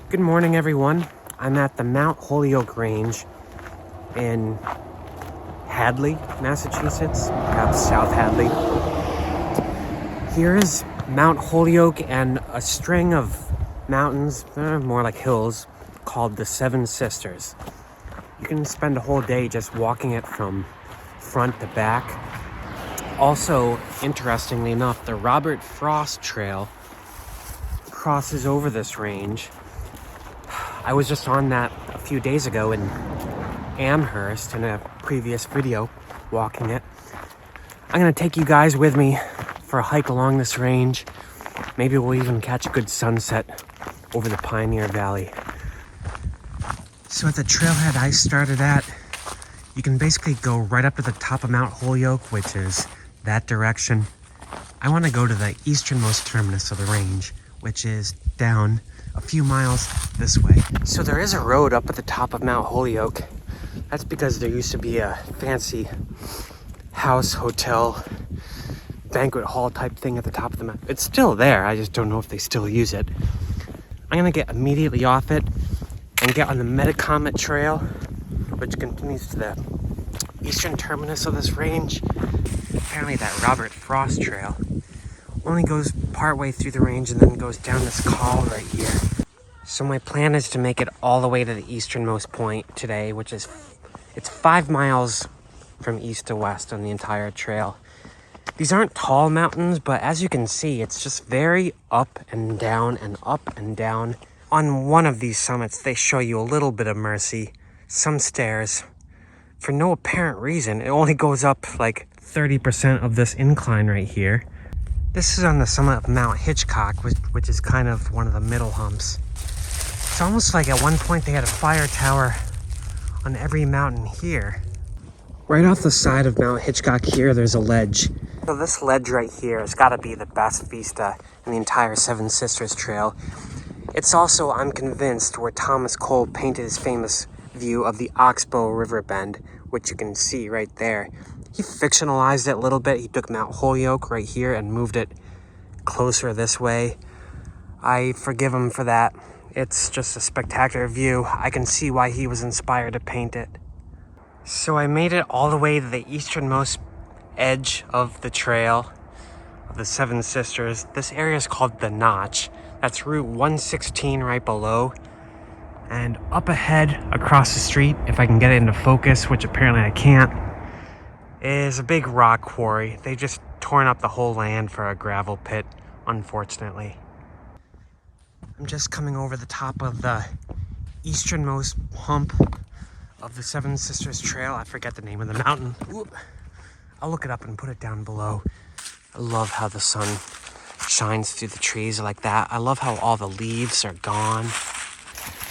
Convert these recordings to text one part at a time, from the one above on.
Good morning, everyone. I'm at the Mount Holyoke Range in Hadley, Massachusetts, perhaps South Hadley. Here is Mount Holyoke and a string of mountains, more like hills, called the Seven Sisters. You can spend a whole day just walking it from front to back. Also, interestingly enough, the Robert Frost Trail crosses over this range. I was just on that a few days ago in Amherst in a previous video, walking it. I'm gonna take you guys with me for a hike along this range. Maybe we'll even catch a good sunset over the Pioneer Valley. So at the trailhead I started at, you can basically go right up to the top of Mount Holyoke, which is that direction. I want to go to the easternmost terminus of the range, which is down a few miles this way. So there is a road up at the top of Mount Holyoke. That's because there used to be a fancy house, hotel, banquet hall type thing at the top of the mountain. It's still there, I just don't know if they still use it. I'm gonna get immediately off it and get on the Metacomet Trail, which continues to the eastern terminus of this range. Apparently that Robert Frost Trail only goes partway through the range and then goes down this col right here. So my plan is to make it all the way to the easternmost point today, which is, it's 5 miles from east to west on the entire trail. These aren't tall mountains, but as you can see, it's just very up and down and up and down. On one of these summits, they show you a little bit of mercy, some stairs, for no apparent reason. It only goes up like 30% of this incline right here. This is on the summit of Mount Hitchcock, which is kind of one of the middle humps. It's almost like at one point they had a fire tower on every mountain here. Right off the side of Mount Hitchcock here, there's a ledge. So this ledge right here has got to be the best vista in the entire Seven Sisters Trail. It's also, I'm convinced, where Thomas Cole painted his famous view of the Oxbow River bend, which you can see right there. He fictionalized it a little bit. He took Mount Holyoke right here and moved it closer this way. I forgive him for that. It's just a spectacular view. I can see why he was inspired to paint it. So I made it all the way to the easternmost edge of the trail of the Seven Sisters. This area is called the Notch. That's Route 116 right below. And up ahead, across the street, if I can get it into focus, which apparently I can't, is a big rock quarry. They just torn up the whole land for a gravel pit, unfortunately. I'm just coming over the top of the easternmost hump of the Seven Sisters Trail. I forget the name of the mountain. Oop. I'll look it up and put it down below. I love how the sun shines through the trees like that. I love how all the leaves are gone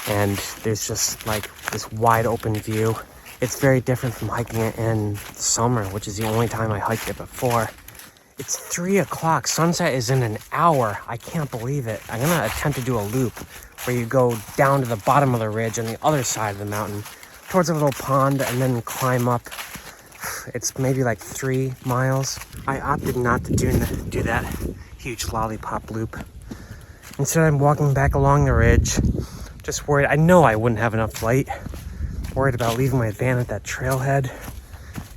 and there's just like this wide open view. It's very different from hiking it in summer, which is the only time I hiked it before. It's 3 o'clock. Sunset is in an hour. I can't believe it. I'm gonna attempt to do a loop where you go down to the bottom of the ridge on the other side of the mountain towards a little pond and then climb up. It's maybe like 3 miles. I opted not to do that huge lollipop loop. Instead, I'm walking back along the ridge. Just worried. I know I wouldn't have enough light. Worried about leaving my van at that trailhead.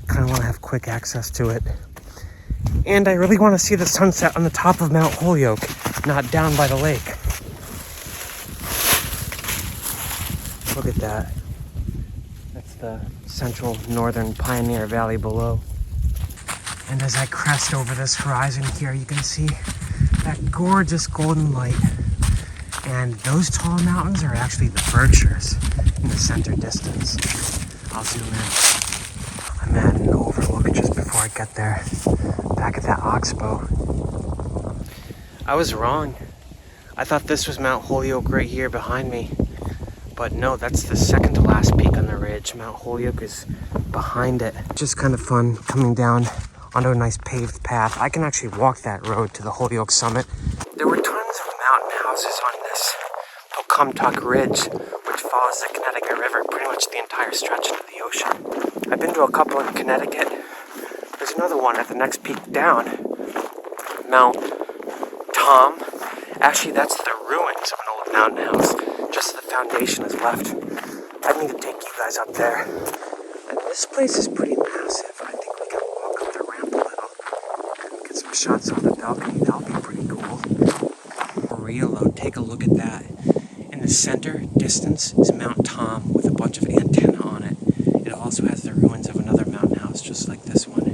Kind of want to have quick access to it. And I really want to see the sunset on the top of Mount Holyoke, not down by the lake. Look at that. That's the central northern Pioneer Valley below. And as I crest over this horizon here, you can see that gorgeous golden light. And those tall mountains are actually the Berkshires in the center distance. I'll zoom in. I'm at an overlook just before I get there. Back at that Oxbow. I was wrong. I thought this was Mount Holyoke right here behind me. But no, that's the second to last peak on the ridge. Mount Holyoke is behind it. Just kind of fun coming down onto a nice paved path. I can actually walk that road to the Holyoke Summit. There were tons of mountain houses on this Pocumtuck Ridge, which follows the Connecticut River pretty much the entire stretch into the ocean. I've been to a couple in Connecticut. There's another one at the next peak down, Mount Tom. Actually, that's the ruins of an old mountain house just the foundation is left. I need to take you guys up there. And this place is pretty massive. I think we can walk up the ramp a little and get some shots on the balcony. That'll be pretty cool. For real though, take a look at that. In the center distance is Mount Tom with a bunch of antenna on it. It also has the ruins of another mountain house just like this one.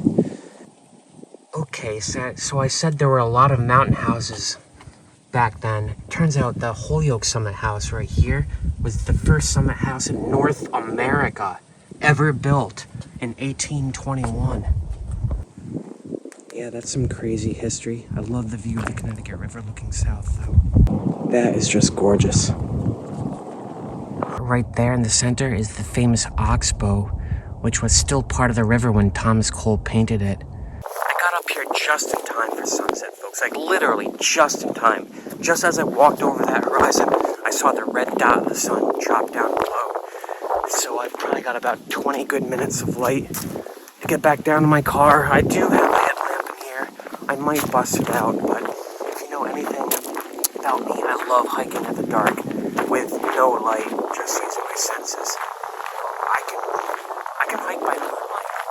Okay, so I said there were a lot of mountain houses back then. Turns out the Holyoke Summit House right here was the first summit house in North America ever built in 1821. Yeah, that's some crazy history. I love the view of the Connecticut River looking south, though. That is just gorgeous. Right there in the center is the famous oxbow, which was still part of the river when Thomas Cole painted it. I got up here just in time for sunset, folks. Like literally just in time. Just as I walked over that horizon, I saw the red dot of the sun drop down below. So I've probably got about 20 good minutes of light to get back down to my car. I do have a headlamp in here. I might bust it out, but if you know anything about me, I love hiking in the dark with no light, just using my senses. I can hike by moonlight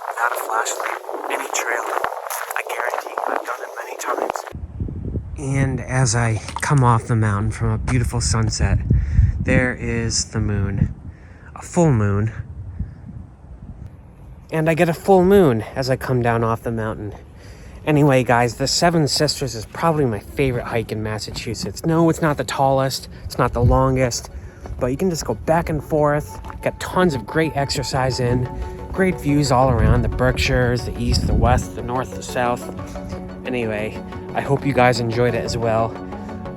without a flashlight, any trail. I guarantee I've done it many times. And as I come off the mountain from a beautiful sunset, there is the moon, a full moon. And I get a full moon as I come down off the mountain. Anyway, guys, the Seven Sisters is probably my favorite hike in Massachusetts. No, it's not the tallest, it's not the longest, but you can just go back and forth, get tons of great exercise in, great views all around, the Berkshires, the east, the west, the north, the south. Anyway, I hope you guys enjoyed it as well.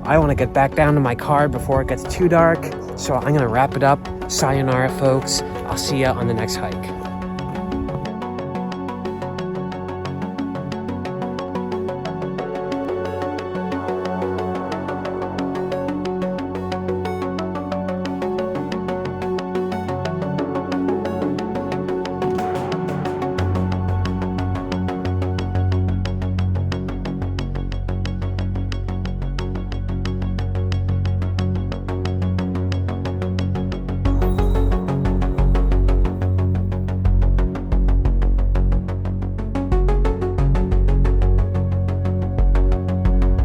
I want to get back down to my car before it gets too dark, so I'm going to wrap it up. Sayonara, folks. I'll see ya on the next hike.